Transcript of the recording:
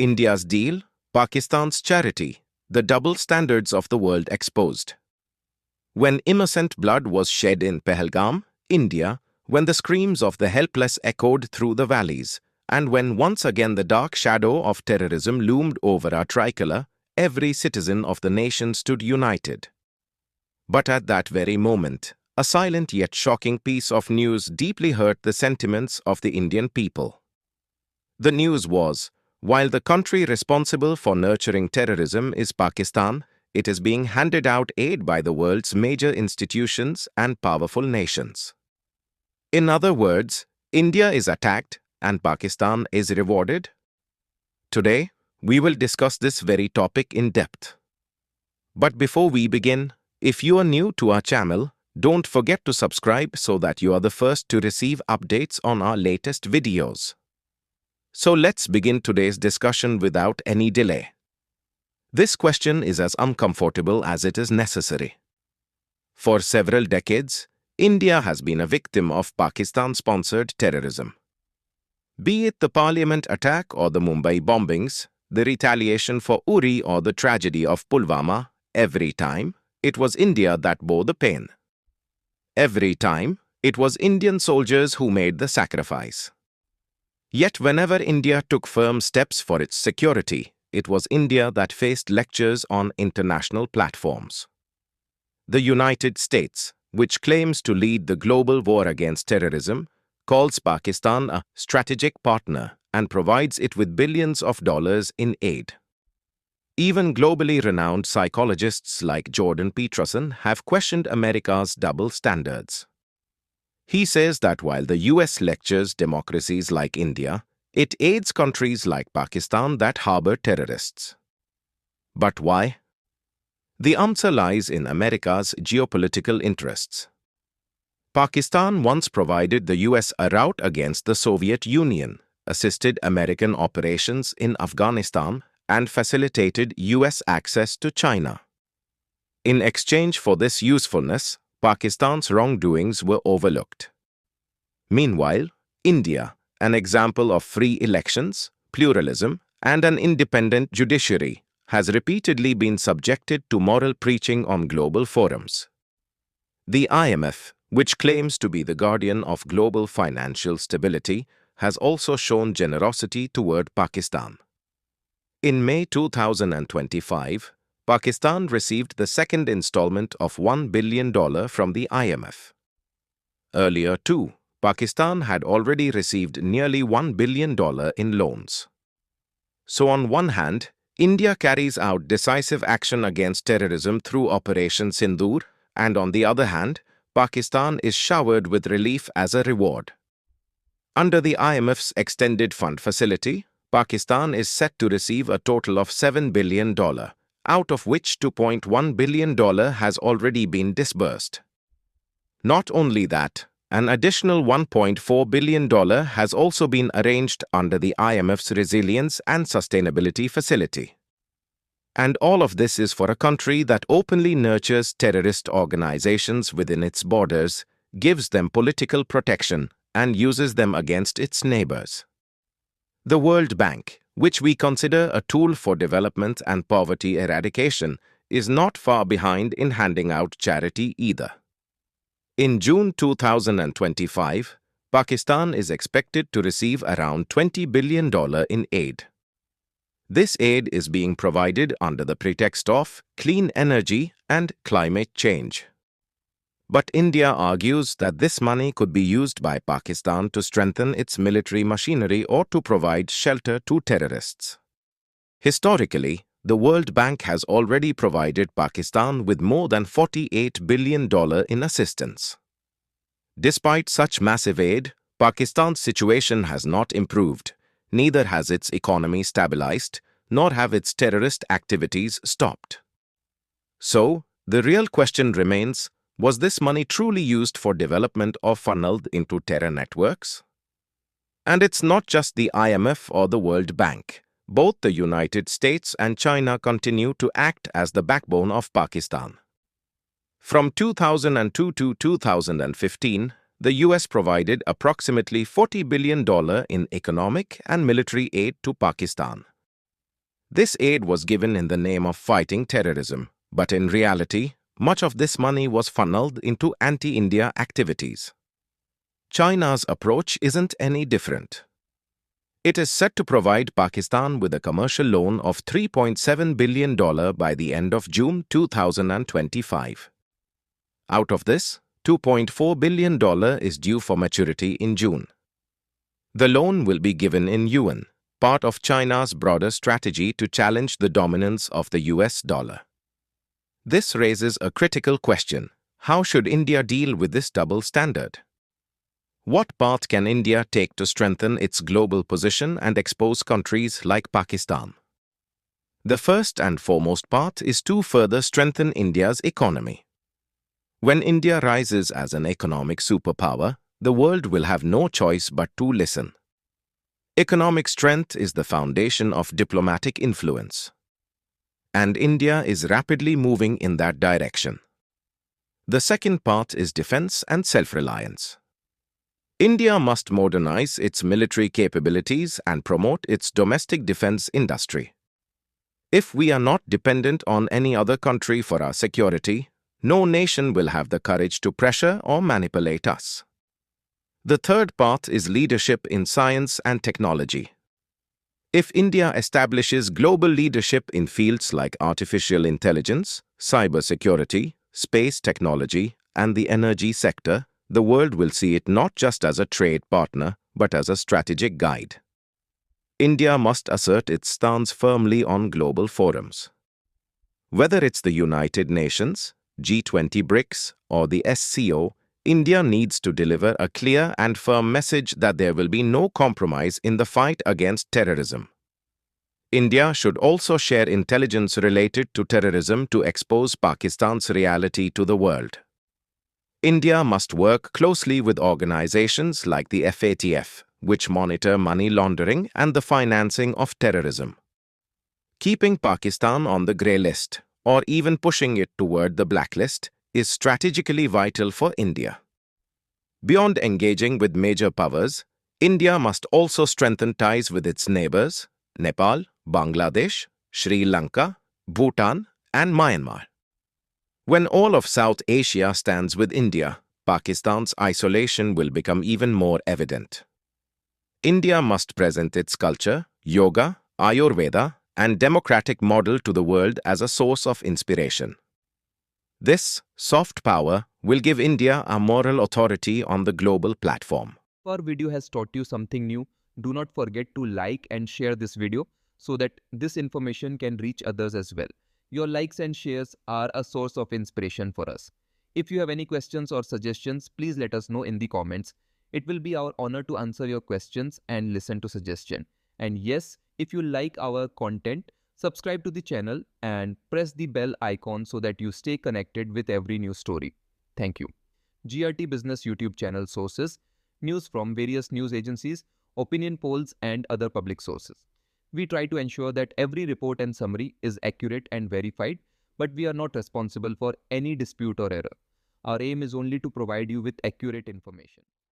India's deal, Pakistan's charity, the double standards of the world exposed. When innocent blood was shed in Pahalgam, India, when the screams of the helpless echoed through the valleys, and when once again the dark shadow of terrorism loomed over our tricolour, every citizen of the nation stood united. But at that very moment, a silent yet shocking piece of news deeply hurt the sentiments of the Indian people. The news was, while the country responsible for nurturing terrorism is Pakistan, it is being handed out aid by the world's major institutions and powerful nations. In other words, India is attacked and Pakistan is rewarded. Today, we will discuss this very topic in depth. But before we begin, if you are new to our channel, don't forget to subscribe so that you are the first to receive updates on our latest videos. So let's begin today's discussion without any delay. This question is as uncomfortable as it is necessary. For several decades, India has been a victim of Pakistan-sponsored terrorism. Be it the Parliament attack or the Mumbai bombings, the retaliation for Uri or the tragedy of Pulwama, every time, it was India that bore the pain. Every time, it was Indian soldiers who made the sacrifice. Yet whenever India took firm steps for its security, it was India that faced lectures on international platforms. The United States, which claims to lead the global war against terrorism, calls Pakistan a strategic partner and provides it with billions of dollars in aid. Even globally renowned psychologists like Jordan Peterson have questioned America's double standards. He says that while the US lectures democracies like India, it aids countries like Pakistan that harbor terrorists. But why? The answer lies in America's geopolitical interests. Pakistan once provided the US a route against the Soviet Union, assisted American operations in Afghanistan, and facilitated US access to China. In exchange for this usefulness, Pakistan's wrongdoings were overlooked. Meanwhile, India, an example of free elections, pluralism, and an independent judiciary, has repeatedly been subjected to moral preaching on global forums. The IMF, which claims to be the guardian of global financial stability, has also shown generosity toward Pakistan. In May 2025, Pakistan received the second installment of $1 billion from the IMF. Earlier too, Pakistan had already received nearly $1 billion in loans. So on one hand, India carries out decisive action against terrorism through Operation Sindoor, and on the other hand, Pakistan is showered with relief as a reward. Under the IMF's Extended Fund Facility, Pakistan is set to receive a total of $7 billion, out of which $2.1 billion has already been disbursed. Not only that, an additional $1.4 billion has also been arranged under the IMF's Resilience and Sustainability Facility. And all of this is for a country that openly nurtures terrorist organizations within its borders, gives them political protection, and uses them against its neighbors. The World Bank, which we consider a tool for development and poverty eradication, is not far behind in handing out charity either. In June 2025, Pakistan is expected to receive around $20 billion in aid. This aid is being provided under the pretext of clean energy and climate change. But India argues that this money could be used by Pakistan to strengthen its military machinery or to provide shelter to terrorists. Historically, the World Bank has already provided Pakistan with more than $48 billion in assistance. Despite such massive aid, Pakistan's situation has not improved, neither has its economy stabilized, nor have its terrorist activities stopped. So, the real question remains, was this money truly used for development or funneled into terror networks? And it's not just the IMF or the World Bank. Both the United States and China continue to act as the backbone of Pakistan. From 2002 to 2015, the US provided approximately $40 billion in economic and military aid to Pakistan. This aid was given in the name of fighting terrorism, but in reality, much of this money was funneled into anti-India activities. China's approach isn't any different. It is set to provide Pakistan with a commercial loan of $3.7 billion by the end of June 2025. Out of this, $2.4 billion is due for maturity in June. The loan will be given in yuan, part of China's broader strategy to challenge the dominance of the US dollar. This raises a critical question: how should India deal with this double standard? What path can India take to strengthen its global position and expose countries like Pakistan? The first and foremost path is to further strengthen India's economy. When India rises as an economic superpower, the world will have no choice but to listen. Economic strength is the foundation of diplomatic influence, and India is rapidly moving in that direction. The second part is defense and self-reliance. India must modernize its military capabilities and promote its domestic defense industry. If we are not dependent on any other country for our security, no nation will have the courage to pressure or manipulate us. The third path is leadership in science and technology. If India establishes global leadership in fields like artificial intelligence, cybersecurity, space technology, and the energy sector, the world will see it not just as a trade partner, but as a strategic guide. India must assert its stance firmly on global forums. Whether it's the United Nations, G20 BRICS, or the SCO, India needs to deliver a clear and firm message that there will be no compromise in the fight against terrorism. India should also share intelligence related to terrorism to expose Pakistan's reality to the world. India must work closely with organizations like the FATF, which monitor money laundering and the financing of terrorism. Keeping Pakistan on the grey list, or even pushing it toward the blacklist, is strategically vital for India. Beyond engaging with major powers, India must also strengthen ties with its neighbors, Nepal, Bangladesh, Sri Lanka, Bhutan, and Myanmar. When all of South Asia stands with India, Pakistan's isolation will become even more evident. India must present its culture, yoga, Ayurveda, and democratic model to the world as a source of inspiration. This soft power will give India a moral authority on the global platform. If our video has taught you something new, do not forget to like and share this video so that this information can reach others as well. Your likes and shares are a source of inspiration for us. If you have any questions or suggestions, please let us know in the comments. It will be our honor to answer your questions and listen to suggestions. And yes, if you like our content, subscribe to the channel and press the bell icon so that you stay connected with every new story. Thank you. GRT Business YouTube channel sources: news from various news agencies, opinion polls, and other public sources. We try to ensure that every report and summary is accurate and verified, but we are not responsible for any dispute or error. Our aim is only to provide you with accurate information.